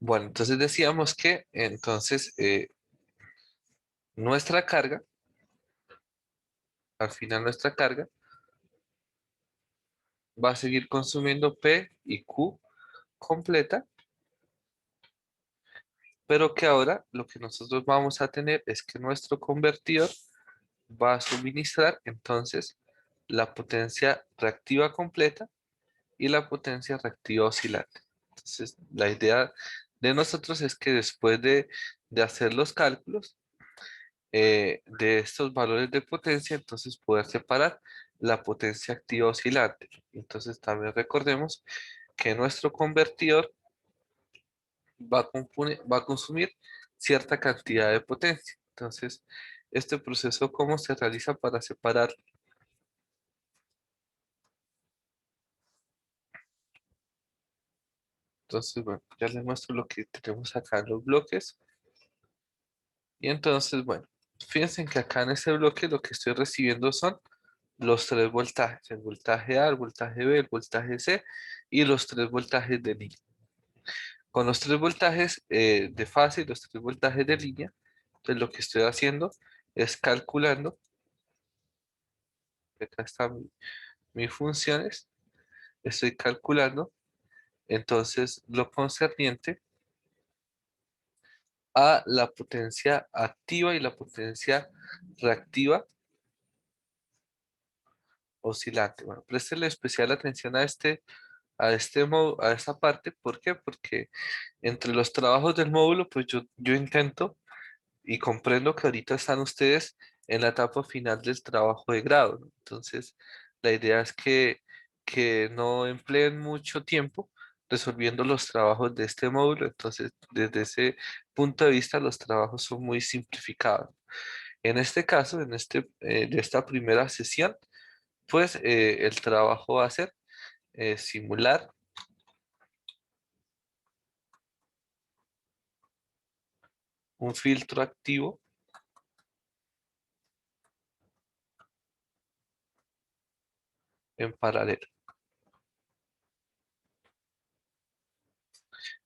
Bueno, entonces decíamos que entonces nuestra carga, al final nuestra carga, va a seguir consumiendo P y Q completa, pero que ahora lo que nosotros vamos a tener es que nuestro convertidor va a suministrar entonces la potencia reactiva completa y la potencia reactiva oscilante. Entonces, la idea de nosotros es que después de hacer los cálculos de estos valores de potencia, entonces poder separar la potencia activa oscilante. Entonces, también recordemos que nuestro convertidor va a consumir cierta cantidad de potencia. Entonces, este proceso, ¿cómo se realiza para separar? Entonces, bueno, ya les muestro lo que tenemos acá en los bloques. Y entonces, bueno, fíjense que acá en este bloque lo que estoy recibiendo son los tres voltajes, el voltaje A, el voltaje B, el voltaje C y los tres voltajes de línea. Con los tres voltajes de fase y los tres voltajes de línea, entonces lo que estoy haciendo es calculando, acá están mis funciones, estoy calculando entonces lo concerniente a la potencia activa y la potencia reactiva oscilante. Bueno, préstele especial atención a esta parte. ¿Por qué? Porque entre los trabajos del módulo, pues yo intento y comprendo que ahorita están ustedes en la etapa final del trabajo de grado, ¿no? Entonces, la idea es que no empleen mucho tiempo resolviendo los trabajos de este módulo. Entonces, desde ese punto de vista, los trabajos son muy simplificados. En este caso, de esta primera sesión, pues el trabajo va a ser simular un filtro activo en paralelo.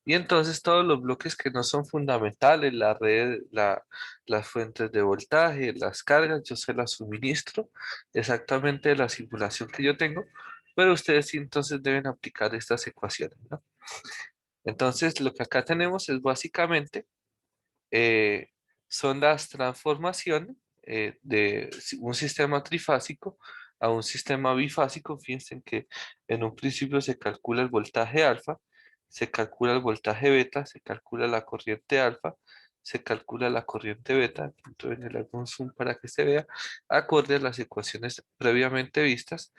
Y entonces todos los bloques que no son fundamentales, la red, las fuentes de voltaje, las cargas, yo se las suministro exactamente de la simulación que yo tengo, pero ustedes sí entonces deben aplicar estas ecuaciones, ¿no? Entonces lo que acá tenemos es básicamente, eh, son las transformaciones un sistema trifásico a un sistema bifásico. Fíjense que en un principio se calcula el voltaje alfa, se calcula el voltaje beta, se calcula la corriente alfa, se calcula la corriente beta. Entonces, en el algún zoom para que se vea, acorde a las ecuaciones previamente vistas.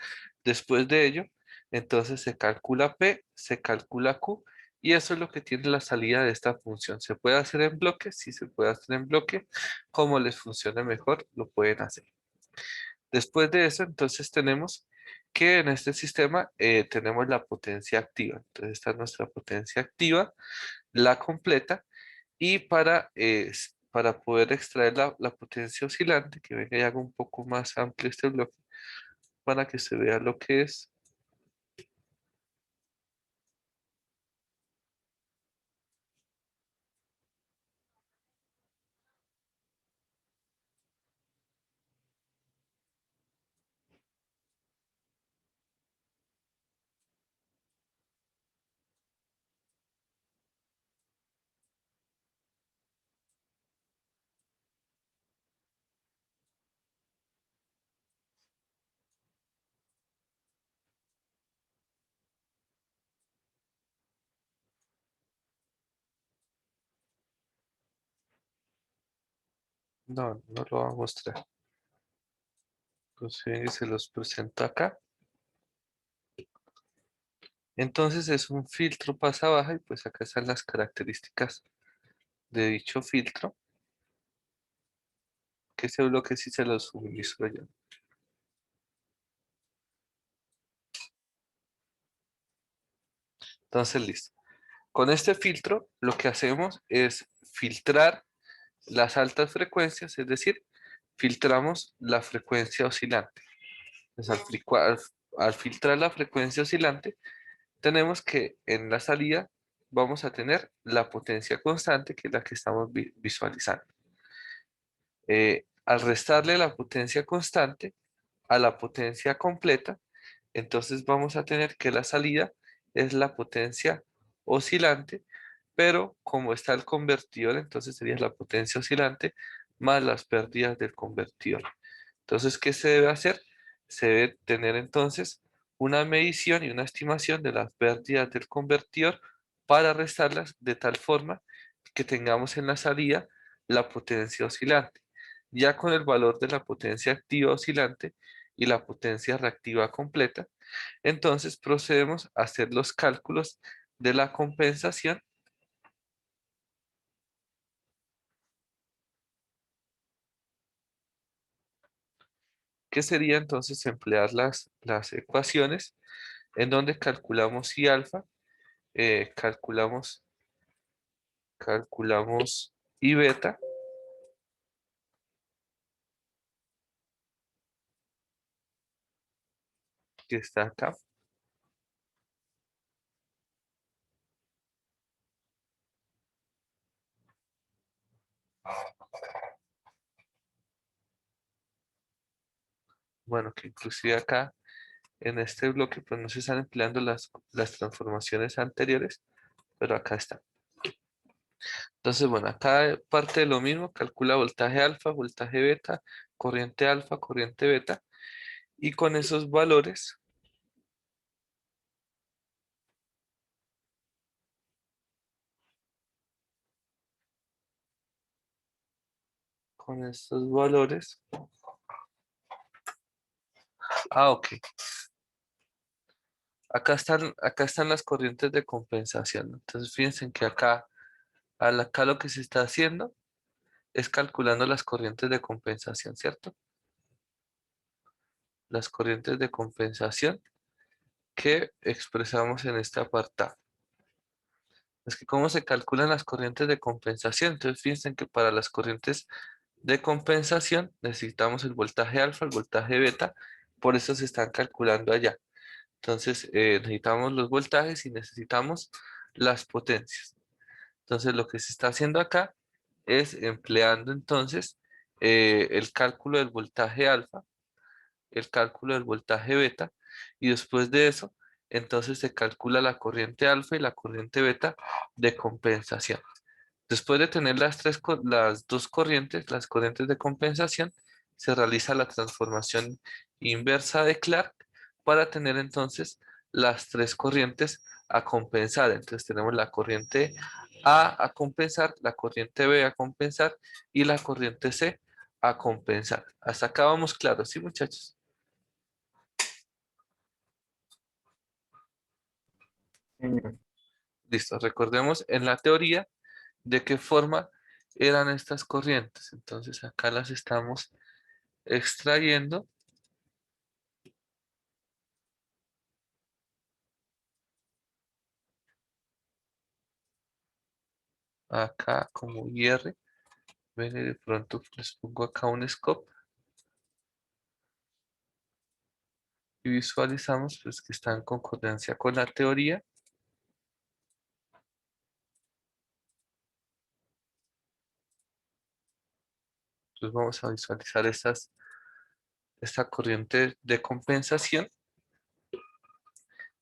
Después de ello, entonces se calcula P, se calcula Q, y eso es lo que tiene la salida de esta función. ¿Se puede hacer en bloque? Sí, se puede hacer en bloque. Como les funcione mejor, lo pueden hacer. Después de eso, entonces tenemos que en este sistema tenemos la potencia activa. Entonces, esta es nuestra potencia activa, la completa. Y para poder extraer la potencia oscilante, que venga y haga un poco más amplio este bloque, para que se vea lo que es. No, no lo voy a mostrar. Entonces, ven y se los presento acá. Entonces es un filtro pasa baja y pues acá están las características de dicho filtro, que ese bloque sí se lo suministro yo. Entonces, listo. Con este filtro lo que hacemos es filtrar las altas frecuencias, es decir, filtramos la frecuencia oscilante. Entonces, al filtrar la frecuencia oscilante, tenemos que en la salida vamos a tener la potencia constante, que es la que estamos visualizando. Al restarle la potencia constante a la potencia completa, entonces vamos a tener que la salida es la potencia oscilante, pero como está el convertidor, entonces sería la potencia oscilante más las pérdidas del convertidor. Entonces, ¿qué se debe hacer? Se debe tener entonces una medición y una estimación de las pérdidas del convertidor para restarlas de tal forma que tengamos en la salida la potencia oscilante. Ya con el valor de la potencia activa oscilante y la potencia reactiva completa, entonces procedemos a hacer los cálculos de la compensación, que sería entonces emplear las ecuaciones en donde calculamos y alfa, calculamos y beta, que está acá. Bueno, que inclusive acá en este bloque pues no se están empleando las transformaciones anteriores, pero acá está. Entonces, bueno, acá parte de lo mismo, calcula voltaje alfa, voltaje beta, corriente alfa, corriente beta, y con estos valores, ok, acá están las corrientes de compensación, ¿no? Entonces, fíjense que acá lo que se está haciendo es calculando las corrientes de compensación, ¿cierto? Las corrientes de compensación que expresamos en este apartado. Es que cómo se calculan las corrientes de compensación. Entonces, fíjense que para las corrientes de compensación necesitamos el voltaje alfa, el voltaje beta, por eso se están calculando allá. Entonces, necesitamos los voltajes y necesitamos las potencias. Entonces, lo que se está haciendo acá es empleando entonces el cálculo del voltaje alfa, el cálculo del voltaje beta, y después de eso, entonces se calcula la corriente alfa y la corriente beta de compensación. Después de tener las dos corrientes, las corrientes de compensación, se realiza la transformación inversa de Clark para tener entonces las tres corrientes a compensar. Entonces tenemos la corriente A compensar, la corriente B a compensar y la corriente C a compensar. Hasta acá vamos claros, ¿sí, muchachos? Señor. Listo, recordemos en la teoría de qué forma eran estas corrientes. Entonces acá las estamos extrayendo acá como IR. Ven y de pronto les pongo acá un scope y visualizamos pues que está en concordancia con la teoría. Entonces vamos a visualizar esta corriente de compensación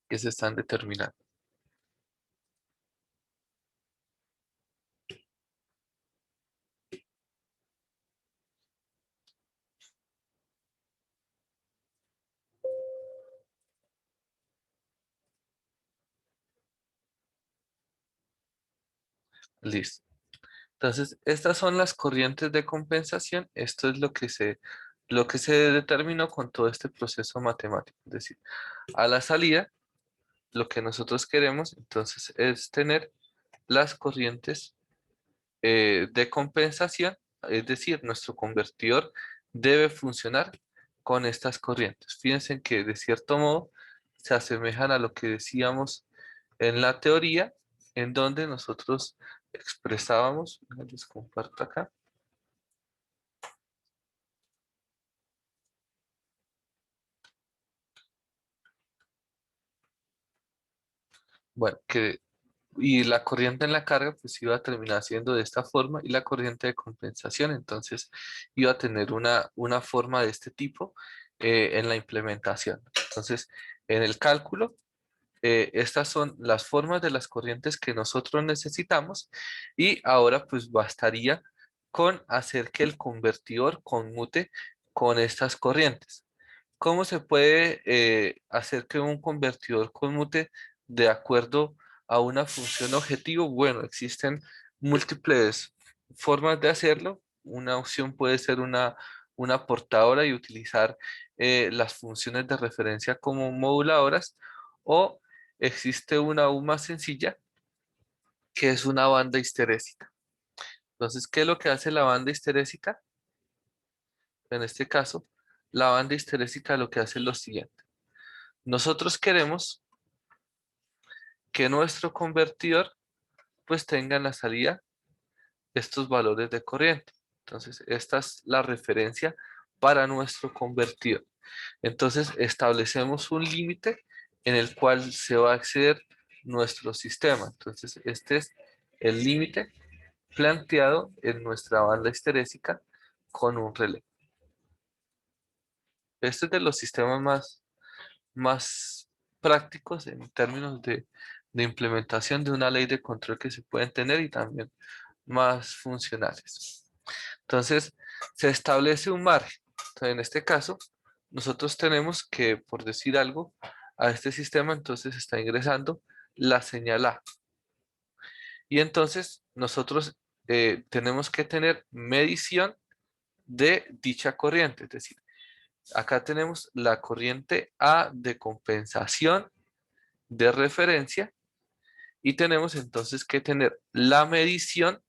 que se están determinando. Listo. Entonces, estas son las corrientes de compensación. Esto es lo que se determinó con todo este proceso matemático. Es decir, a la salida, lo que nosotros queremos entonces es tener las corrientes de compensación, es decir, nuestro convertidor debe funcionar con estas corrientes. Fíjense que de cierto modo se asemejan a lo que decíamos en la teoría, en donde nosotros expresábamos, les comparto acá, bueno, que y la corriente en la carga pues iba a terminar siendo de esta forma y la corriente de compensación entonces iba a tener una forma de este tipo en la implementación. Entonces, en el cálculo, estas son las formas de las corrientes que nosotros necesitamos y ahora pues bastaría con hacer que el convertidor conmute con estas corrientes. ¿Cómo se puede hacer que un convertidor conmute de acuerdo a una función objetivo? Bueno, existen múltiples formas de hacerlo. Una opción puede ser una portadora y utilizar las funciones de referencia como moduladoras, o existe una aún más sencilla que es una banda histerésica. Entonces, ¿qué es lo que hace la banda histerésica? En este caso, la banda histerésica lo que hace es lo siguiente. Nosotros queremos que nuestro convertidor pues tenga en la salida estos valores de corriente. Entonces, esta es la referencia para nuestro convertidor. Entonces, establecemos un límite en el cual se va a acceder nuestro sistema. Entonces, este es el límite planteado en nuestra banda histerésica con un relé. Este es de los sistemas más prácticos en términos de implementación de una ley de control que se pueden tener y también más funcionales. Entonces, se establece un margen. Entonces, en este caso, nosotros tenemos que, por decir algo, a este sistema entonces está ingresando la señal A. Y entonces nosotros tenemos que tener medición de dicha corriente. Es decir, acá tenemos la corriente A de compensación de referencia y tenemos entonces que tener la medición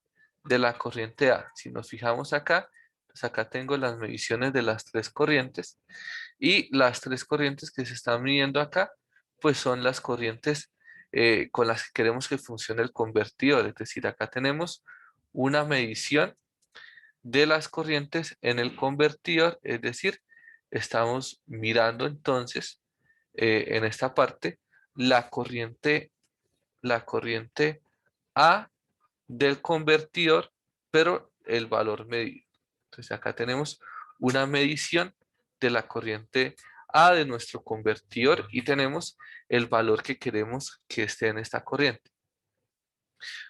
de la corriente A. Si nos fijamos acá, pues acá tengo las mediciones de las tres corrientes y las tres corrientes que se están midiendo acá, pues son las corrientes con las que queremos que funcione el convertidor. Es decir, acá tenemos una medición de las corrientes en el convertidor, es decir, estamos mirando entonces en esta parte la corriente A del convertidor, pero el valor medido. Entonces acá tenemos una medición de la corriente A de nuestro convertidor y tenemos el valor que queremos que esté en esta corriente.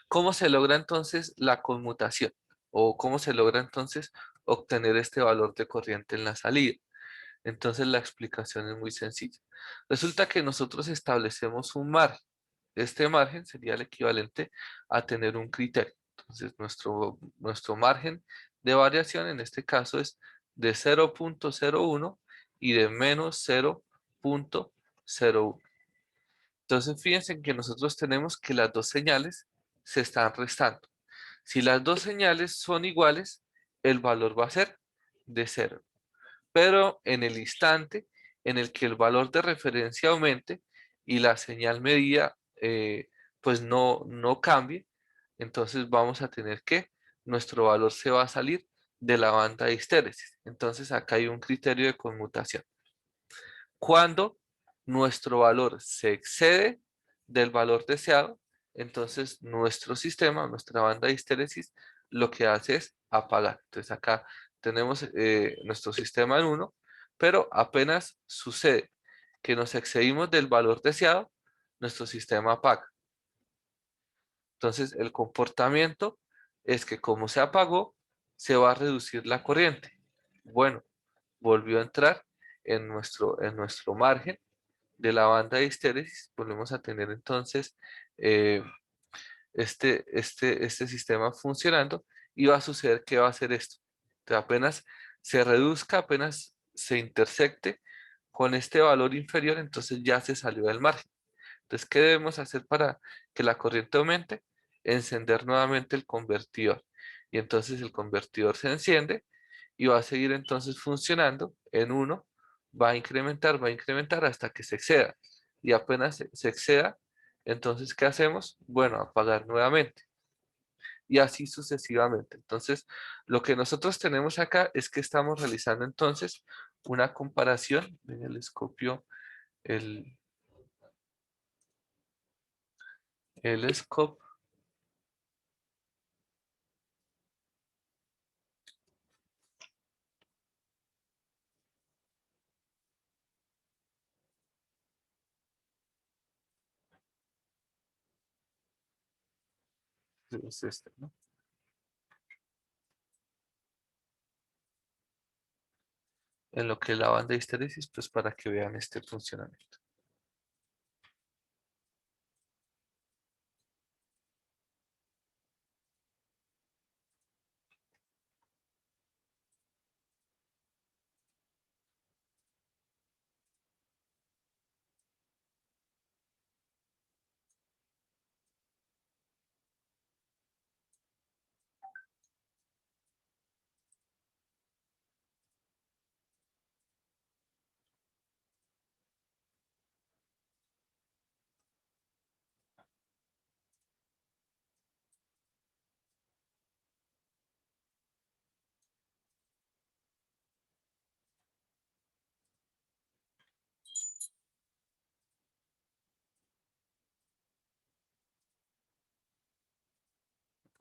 ¿Cómo se logra entonces la conmutación? ¿O cómo se logra entonces obtener este valor de corriente en la salida? Entonces la explicación es muy sencilla. Resulta que nosotros establecemos un margen. Este margen sería el equivalente a tener un criterio. Entonces nuestro margen de variación en este caso es de 0,01 y de menos 0,01. Entonces fíjense que nosotros tenemos que las dos señales se están restando. Si las dos señales son iguales, el valor va a ser de 0. Pero en el instante en el que el valor de referencia aumente y la señal medida pues no cambie, entonces vamos a tener que nuestro valor se va a salir de la banda de histéresis. Entonces acá hay un criterio de conmutación. Cuando nuestro valor se excede del valor deseado, entonces nuestro sistema, nuestra banda de histéresis, lo que hace es apagar. Entonces acá tenemos nuestro sistema en 1, pero apenas sucede que nos excedimos del valor deseado, nuestro sistema apaga. Entonces el comportamiento es que como se apagó, se va a reducir la corriente. Bueno, volvió a entrar en nuestro margen de la banda de histéresis, volvemos a tener entonces eh, este sistema funcionando y va a suceder que va a hacer esto. Entonces, apenas se reduzca, apenas se intersecte con este valor inferior, entonces ya se salió del margen. Entonces, ¿qué debemos hacer para que la corriente aumente? Encender nuevamente el convertidor. Y entonces el convertidor se enciende y va a seguir entonces funcionando en 1, va a incrementar hasta que se exceda. Y apenas se exceda, entonces, ¿qué hacemos? Bueno, apagar nuevamente. Y así sucesivamente. Entonces, lo que nosotros tenemos acá es que estamos realizando entonces una comparación. Les copio el, el scope es este, ¿no? En lo que es la banda de histeresis, pues para que vean este funcionamiento.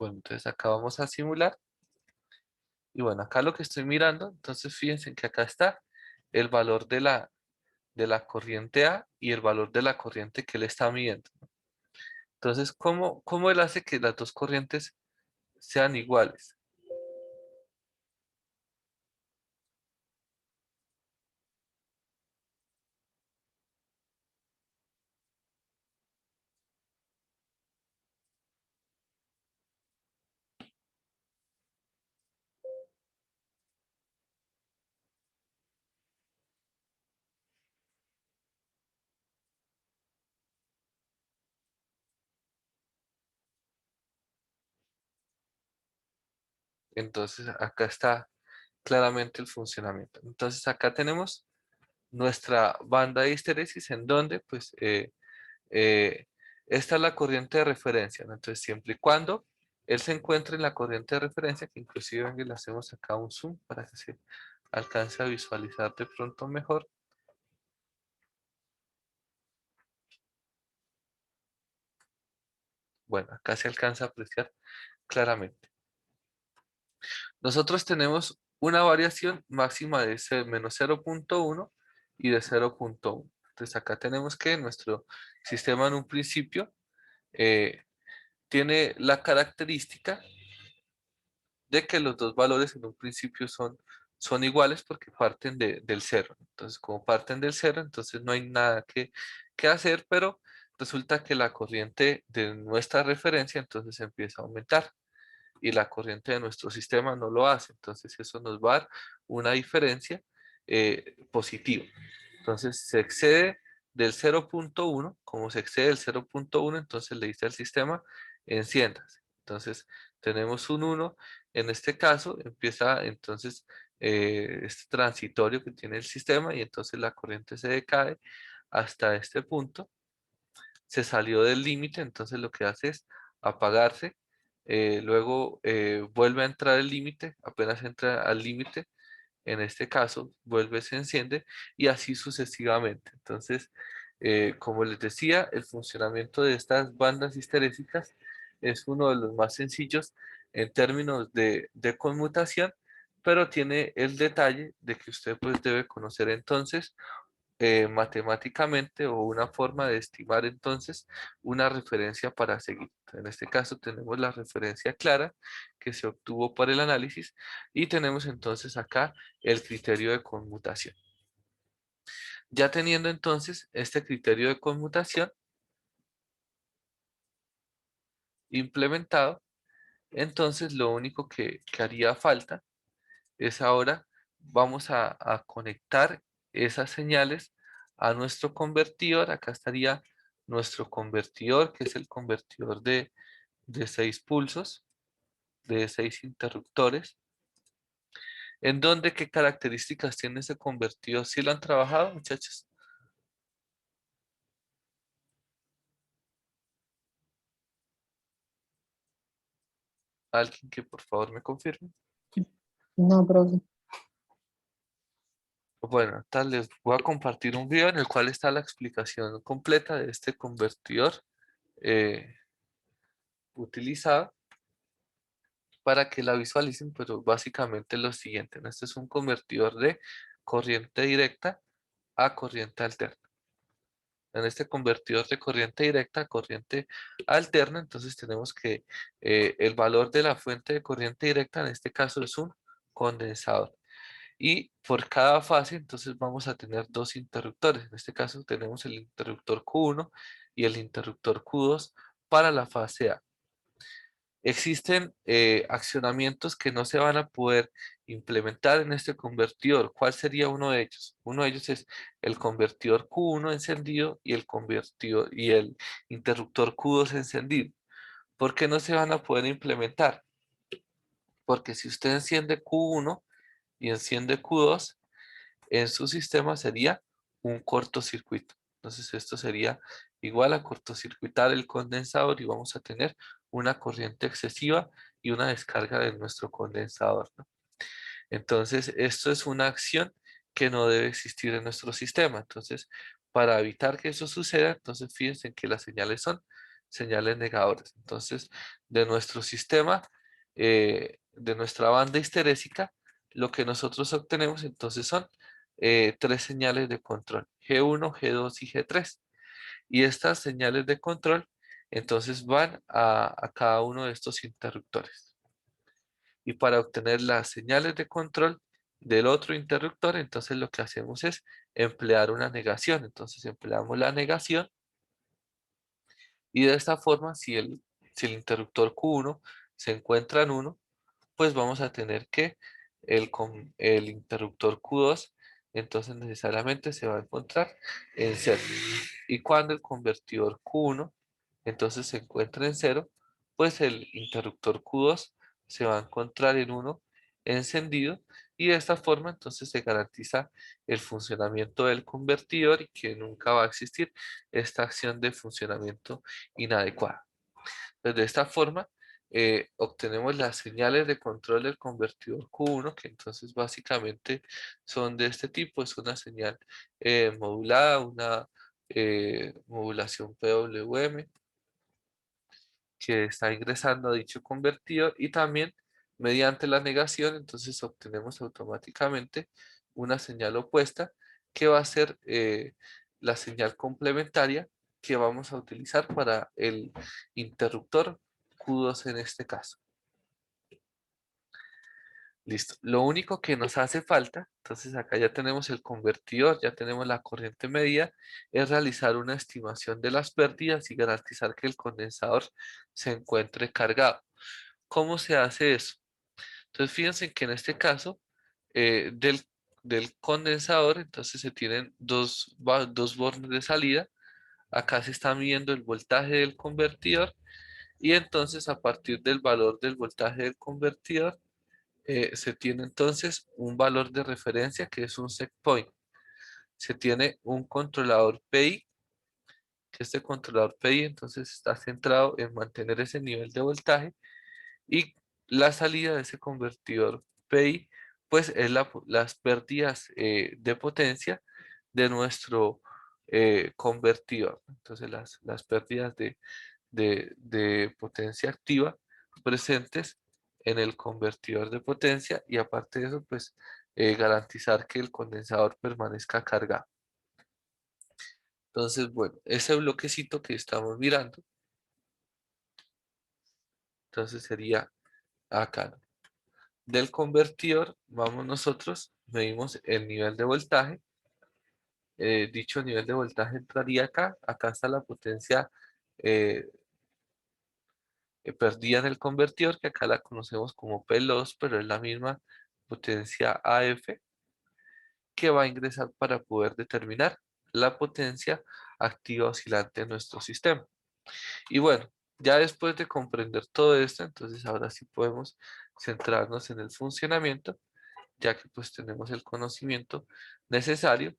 Bueno, entonces acá vamos a simular. Y bueno, acá lo que estoy mirando, entonces fíjense que acá está el valor de la corriente A y el valor de la corriente que él está midiendo. Entonces, ¿cómo él hace que las dos corrientes sean iguales? Entonces, acá está claramente el funcionamiento. Entonces, acá tenemos nuestra banda de histeresis en donde, pues, eh, esta es la corriente de referencia, ¿no? Entonces, siempre y cuando él se encuentre en la corriente de referencia, que inclusive venga y le hacemos acá un zoom para que se alcance a visualizar de pronto mejor. Bueno, acá se alcanza a apreciar claramente. Nosotros tenemos una variación máxima de menos 0,1 y de 0,1. Entonces acá tenemos que nuestro sistema en un principio eh, tiene la característica de que los dos valores en un principio son iguales porque parten del cero. Entonces, como parten del cero, entonces no hay nada que hacer, pero resulta que la corriente de nuestra referencia entonces empieza a aumentar y la corriente de nuestro sistema no lo hace. Entonces, eso nos va a dar una diferencia positiva. Entonces, se excede del 0,1, como se excede del 0,1, entonces le dice al sistema, enciéndase. Entonces, tenemos un 1, en este caso empieza entonces este transitorio que tiene el sistema y entonces la corriente se decae hasta este punto, se salió del límite, entonces lo que hace es apagarse, luego vuelve a entrar el límite, apenas entra al límite, en este caso vuelve, se enciende y así sucesivamente. Entonces, como les decía, el funcionamiento de estas bandas histerésicas es uno de los más sencillos en términos de conmutación, pero tiene el detalle de que usted pues debe conocer entonces matemáticamente o una forma de estimar entonces una referencia para seguir. En este caso tenemos la referencia clara que se obtuvo para el análisis y tenemos entonces acá el criterio de conmutación. Ya teniendo entonces este criterio de conmutación implementado, entonces lo único que haría falta es ahora vamos a conectar esas señales a nuestro convertidor. Acá estaría nuestro convertidor, que es el convertidor de 6 pulsos, de 6 interruptores. ¿En dónde qué características tiene ese convertidor? ¿Sí lo han trabajado, muchachos? Alguien que por favor me confirme. No, profe. Bueno, tal les voy a compartir un video en el cual está la explicación completa de este convertidor. utilizada para que la visualicen, pero básicamente lo siguiente, ¿no? Este es un convertidor de corriente directa a corriente alterna. En este convertidor de corriente directa a corriente alterna, entonces tenemos que el valor de la fuente de corriente directa en este caso es un condensador. Y por cada fase, entonces vamos a tener dos interruptores. En este caso tenemos el interruptor Q1 y el interruptor Q2 para la fase A. Existen accionamientos que no se van a poder implementar en este convertidor. ¿Cuál sería uno de ellos? Uno de ellos es el convertidor Q1 encendido y el convertidor y el interruptor Q2 encendido. ¿Por qué no se van a poder implementar? Porque si usted enciende Q1 y enciende Q2, en su sistema sería un cortocircuito. Entonces esto sería igual a cortocircuitar el condensador y vamos a tener una corriente excesiva y una descarga de nuestro condensador, ¿no? Entonces esto es una acción que no debe existir en nuestro sistema. Entonces, para evitar que eso suceda, entonces fíjense que las señales son señales negadoras. Entonces, de nuestro sistema, de nuestra banda histerésica, lo que nosotros obtenemos entonces son tres señales de control, G1, G2 y G3. Y estas señales de control entonces van a cada uno de estos interruptores. Y para obtener las señales de control del otro interruptor, entonces lo que hacemos es emplear una negación. Entonces empleamos la negación y de esta forma, si el interruptor Q1 se encuentra en 1, pues vamos a tener que el interruptor Q2 entonces necesariamente se va a encontrar en 0. Y cuando el convertidor Q1 entonces se encuentra en 0, pues el interruptor Q2 se va a encontrar en 1 encendido y de esta forma entonces se garantiza el funcionamiento del convertidor y que nunca va a existir esta acción de funcionamiento inadecuada. Pues de esta forma obtenemos las señales de control del convertidor Q1, que entonces básicamente son de este tipo, es una señal modulada, una modulación PWM que está ingresando a dicho convertidor y también mediante la negación, entonces obtenemos automáticamente una señal opuesta que va a ser la señal complementaria que vamos a utilizar para el interruptor Q2 en este caso. Listo. Lo único que nos hace falta, entonces acá ya tenemos el convertidor, ya tenemos la corriente medida, es realizar una estimación de las pérdidas y garantizar que el condensador se encuentre cargado. ¿Cómo se hace eso? Entonces fíjense que en este caso del condensador, entonces se tienen dos bornes de salida. Acá se está midiendo el voltaje del convertidor y entonces a partir del valor del voltaje del convertidor, se tiene entonces un valor de referencia que es un set point. Se tiene un controlador PI, que este controlador PI entonces está centrado en mantener ese nivel de voltaje y la salida de ese convertidor PI pues es las pérdidas de potencia de nuestro convertidor. Entonces las pérdidas de potencia activa presentes en el convertidor de potencia y aparte de eso, pues garantizar que el condensador permanezca cargado. Entonces, bueno, ese bloquecito que estamos mirando, entonces sería acá, ¿no? Del convertidor, vamos nosotros, medimos el nivel de voltaje. Dicho nivel de voltaje entraría acá. Acá está la potencia eh, perdida en el convertidor, que acá la conocemos como P-loss, pero es la misma potencia AF que va a ingresar para poder determinar la potencia activa oscilante en nuestro sistema. Y bueno, ya después de comprender todo esto, entonces ahora sí podemos centrarnos en el funcionamiento, ya que pues tenemos el conocimiento necesario.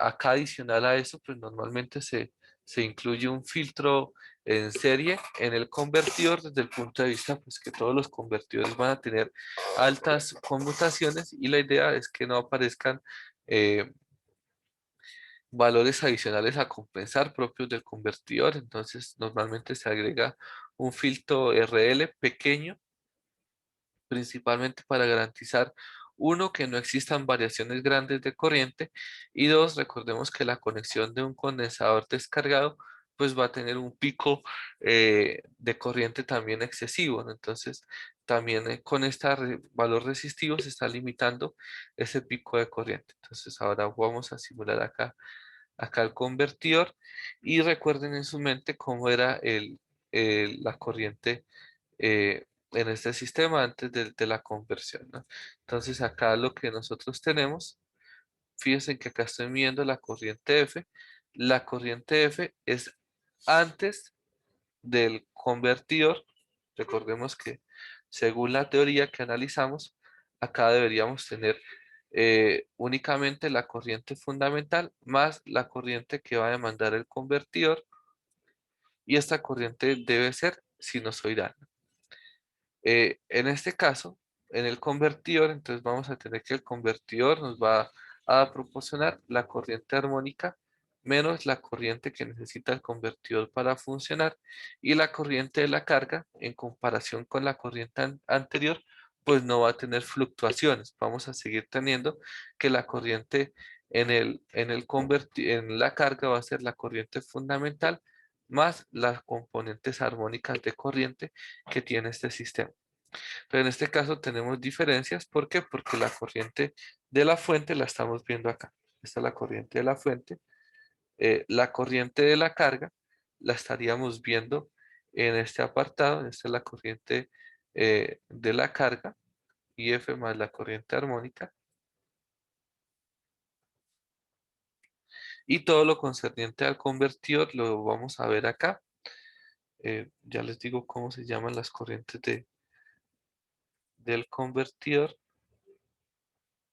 Acá adicional a eso, pues normalmente se incluye un filtro en serie en el convertidor desde el punto de vista pues que todos los convertidores van a tener altas conmutaciones y la idea es que no aparezcan eh, valores adicionales a compensar propios del convertidor. Entonces, normalmente se agrega un filtro RL pequeño, principalmente para garantizar, uno, que no existan variaciones grandes de corriente, y dos, recordemos que la conexión de un condensador descargado pues va a tener un pico de corriente también excesivo, ¿no? Entonces, también con este valor resistivo se está limitando ese pico de corriente. Entonces, ahora vamos a simular acá el convertidor, y recuerden en su mente cómo era la corriente en este sistema antes de la conversión, ¿no? Entonces acá lo que nosotros tenemos, fíjense que acá estoy midiendo la corriente F. La corriente F es antes del convertidor. Recordemos que según la teoría que analizamos, acá deberíamos tener únicamente la corriente fundamental más la corriente que va a demandar el convertidor, y esta corriente debe ser sinusoidal. En este caso, en el convertidor, entonces vamos a tener que el convertidor nos va a proporcionar la corriente armónica menos la corriente que necesita el convertidor para funcionar, y la corriente de la carga en comparación con la corriente anterior pues no va a tener fluctuaciones. Vamos a seguir teniendo que la corriente en la carga va a ser la corriente fundamental más las componentes armónicas de corriente que tiene este sistema. Pero en este caso tenemos diferencias. ¿Por qué? Porque la corriente de la fuente la estamos viendo acá. Esta es la corriente de la fuente. La corriente de la carga la estaríamos viendo en este apartado. Esta es la corriente de la carga, IF más la corriente armónica. Y todo lo concerniente al convertidor lo vamos a ver acá. Ya les digo cómo se llaman las corrientes del convertidor.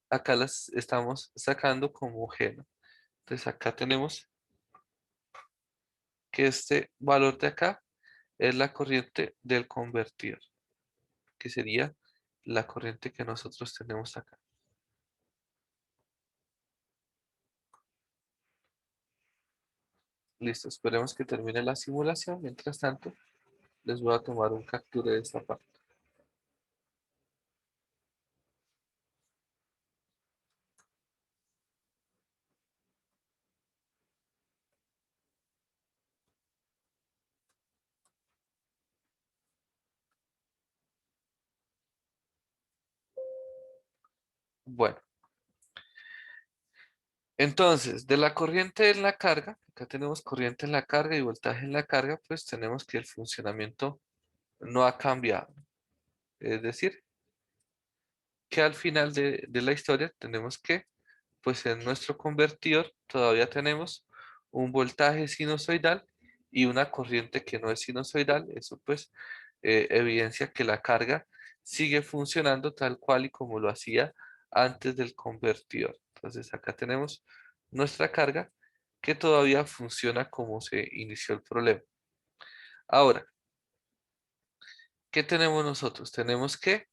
Acá las estamos sacando como G, ¿no? Entonces acá tenemos que este valor de acá es la corriente del convertidor, que sería la corriente que nosotros tenemos acá. Listo, esperemos que termine la simulación. Mientras tanto, les voy a tomar un captura de esta parte. Bueno, entonces, de la corriente en la carga, acá tenemos corriente en la carga y voltaje en la carga, pues tenemos que el funcionamiento no ha cambiado. Es decir, que al final de la historia tenemos que, pues en nuestro convertidor todavía tenemos un voltaje sinusoidal y una corriente que no es sinusoidal. Eso pues evidencia que la carga sigue funcionando tal cual y como lo hacía antes del convertidor. Entonces acá tenemos nuestra carga que todavía funciona como se inició el problema. Ahora, ¿qué tenemos nosotros? Tenemos que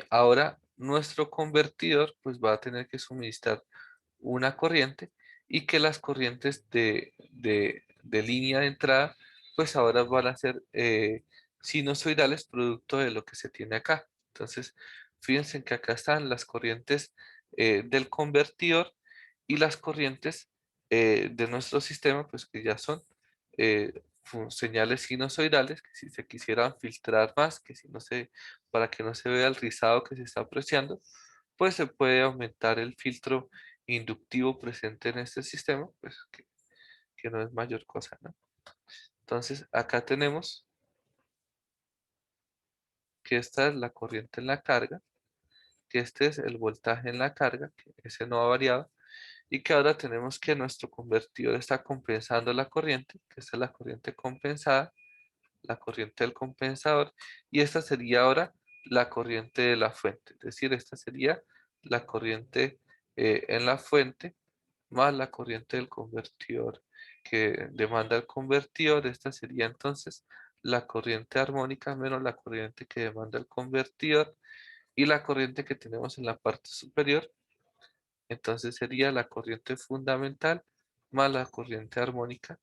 ahora nuestro convertidor pues va a tener que suministrar una corriente, y que las corrientes de línea de entrada pues ahora van a ser sinusoidales producto de lo que se tiene acá. Entonces, fíjense que acá están las corrientes del convertidor y las corrientes de nuestro sistema, pues que ya son señales sinusoidales, que si se quisieran filtrar más, que si no se, para que no se vea el rizado que se está apreciando, pues se puede aumentar el filtro inductivo presente en este sistema, pues que no es mayor cosa, ¿no? Entonces, acá tenemos que esta es la corriente en la carga, que este es el voltaje en la carga, que ese no ha variado, y que ahora tenemos que nuestro convertidor está compensando la corriente, que esta es la corriente compensada, la corriente del compensador, y esta sería ahora la corriente de la fuente, es decir, esta sería la corriente en la fuente más la corriente del convertidor que demanda el convertidor. Esta sería entonces la corriente armónica menos la corriente que demanda el convertidor, y la corriente que tenemos en la parte superior entonces sería la corriente fundamental más la corriente armónica,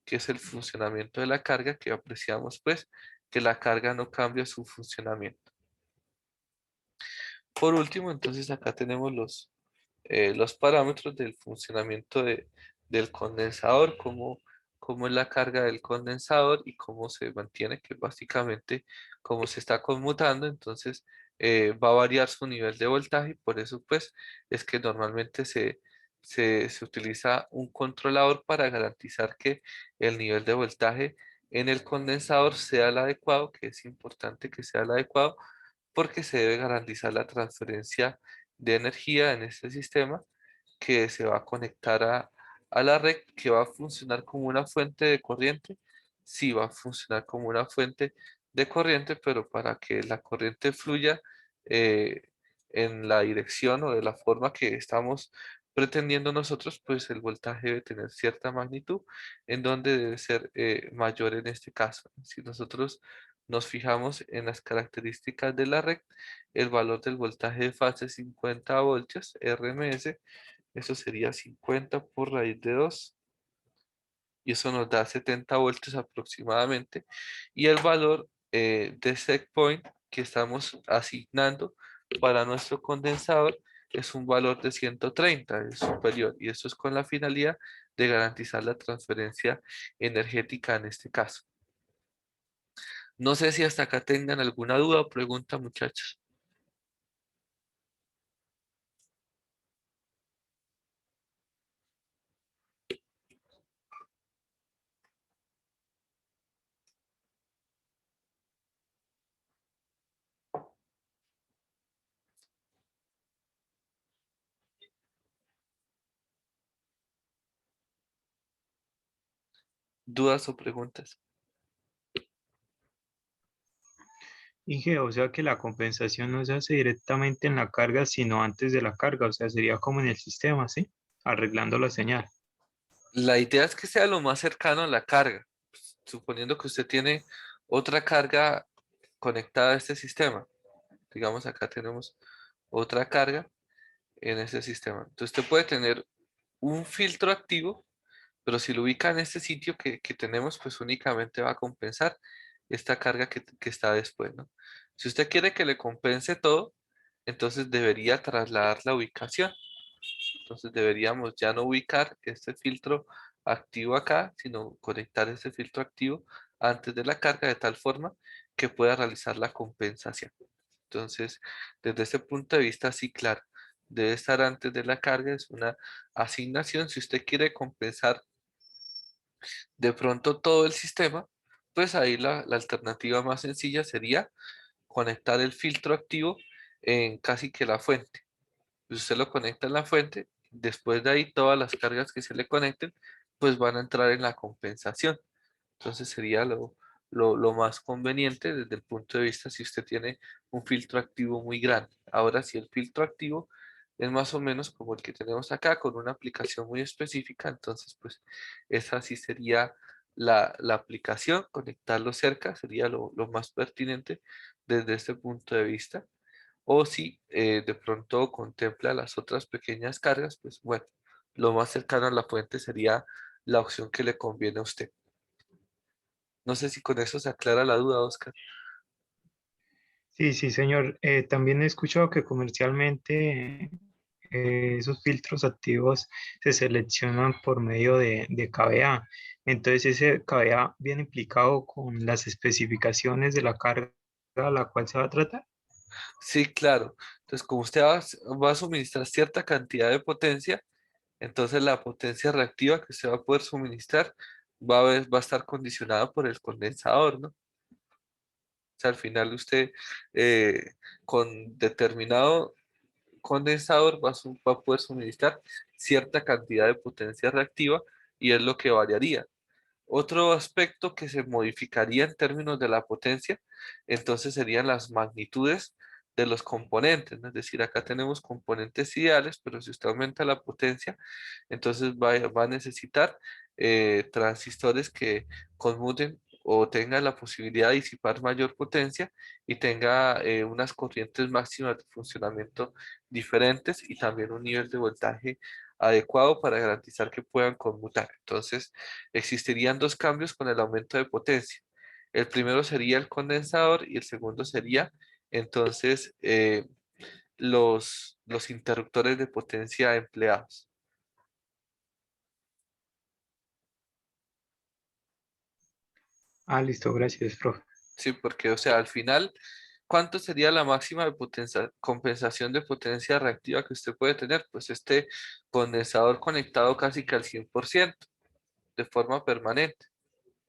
que es el funcionamiento de la carga, que apreciamos pues que la carga no cambia su funcionamiento. Por último, entonces acá tenemos los parámetros del funcionamiento del condensador, cómo es la carga del condensador y cómo se mantiene, que básicamente como se está conmutando, entonces va a variar su nivel de voltaje, por eso pues es que normalmente se utiliza un controlador para garantizar que el nivel de voltaje en el condensador sea el adecuado, que es importante que sea el adecuado porque se debe garantizar la transferencia de energía en este sistema que se va a conectar a la red, que va a funcionar como una fuente de corriente. Sí, va a funcionar como una fuente de corriente, pero para que la corriente fluya eh, en la dirección o de la forma que estamos pretendiendo nosotros, pues el voltaje debe tener cierta magnitud, en donde debe ser mayor en este caso. Si nosotros nos fijamos en las características de la red, el valor del voltaje de fase es 50 voltios, RMS, eso sería 50 por raíz de 2 y eso nos da 70 voltios aproximadamente. Y el valor de set point que estamos asignando para nuestro condensador es un valor de 130, es superior. Y eso es con la finalidad de garantizar la transferencia energética en este caso. No sé si hasta acá tengan alguna duda o pregunta, muchachos. Dudas o preguntas. Dije, o sea que la compensación no se hace directamente en la carga, sino antes de la carga, o sea, sería como en el sistema, ¿sí? Arreglando la señal. La idea es que sea lo más cercano a la carga, suponiendo que usted tiene otra carga conectada a este sistema. Digamos, acá tenemos otra carga en este sistema. Entonces, usted puede tener un filtro activo, pero si lo ubica en este sitio que tenemos, pues únicamente va a compensar esta carga que está después, ¿no? Si usted quiere que le compense todo, entonces debería trasladar la ubicación. Entonces deberíamos ya no ubicar este filtro activo acá, sino conectar este filtro activo antes de la carga de tal forma que pueda realizar la compensación. Entonces, desde ese punto de vista, sí, claro, debe estar antes de la carga, es una asignación. Si usted quiere compensar de pronto todo el sistema, pues ahí la alternativa más sencilla sería conectar el filtro activo en casi que la fuente. Pues usted lo conecta en la fuente, después de ahí todas las cargas que se le conecten, pues van a entrar en la compensación. Entonces sería lo más conveniente desde el punto de vista si usted tiene un filtro activo muy grande. Ahora, si el filtro activo es más o menos como el que tenemos acá, con una aplicación muy específica, entonces pues esa sí sería la aplicación, conectarlo cerca sería lo más pertinente desde este punto de vista. O si de pronto contempla las otras pequeñas cargas, pues bueno, lo más cercano a la fuente sería la opción que le conviene a usted. No sé si con eso se aclara la duda, Oscar. Sí, sí, señor. También he escuchado que comercialmente esos filtros activos se seleccionan por medio de KVA. Entonces ese KVA viene implicado con las especificaciones de la carga a la cual se va a tratar. Sí, claro. Entonces, como usted va a suministrar cierta cantidad de potencia, entonces la potencia reactiva que usted va a poder suministrar va a estar condicionada por el condensador, ¿no? O sea, al final usted con determinado condensador va a poder suministrar cierta cantidad de potencia reactiva y es lo que variaría. Otro aspecto que se modificaría en términos de la potencia, entonces serían las magnitudes de los componentes, ¿no? Es decir, acá tenemos componentes ideales, pero si usted aumenta la potencia, entonces va a necesitar transistores que conmuten o tenga la posibilidad de disipar mayor potencia y tenga unas corrientes máximas de funcionamiento diferentes y también un nivel de voltaje adecuado para garantizar que puedan conmutar. Entonces, existirían dos cambios con el aumento de potencia. El primero sería el condensador y el segundo sería entonces los interruptores de potencia empleados. Ah, listo, gracias, profe. Sí, porque, o sea, al final, ¿cuánto sería la máxima de compensación de potencia reactiva que usted puede tener? Pues este condensador conectado casi que al 100% de forma permanente.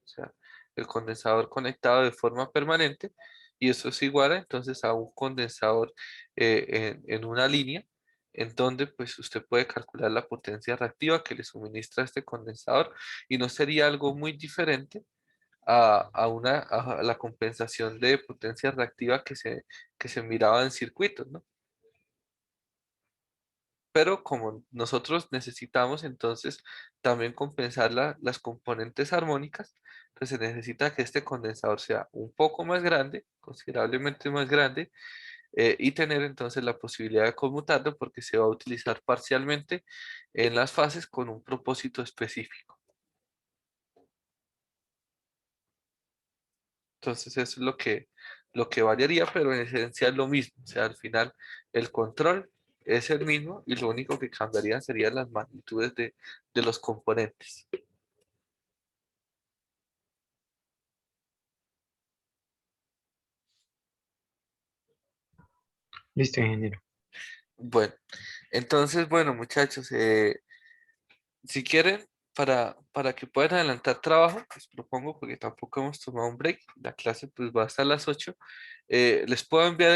O sea, el condensador conectado de forma permanente y eso es igual entonces a un condensador en una línea en donde pues usted puede calcular la potencia reactiva que le suministra este condensador y no sería algo muy diferente a la compensación de potencia reactiva que se miraba en circuitos, ¿no? Pero como nosotros necesitamos entonces también compensar las componentes armónicas, pues se necesita que este condensador sea un poco más grande, considerablemente más grande, y tener entonces la posibilidad de conmutarlo porque se va a utilizar parcialmente en las fases con un propósito específico. Entonces eso es lo que variaría, pero en esencia es lo mismo. O sea, al final el control es el mismo y lo único que cambiaría serían las magnitudes de los componentes. Listo, ingeniero. Bueno, entonces, bueno, muchachos, si quieren, para que puedan adelantar trabajo, les propongo, porque tampoco hemos tomado un break, la clase pues va hasta las 8, les puedo enviar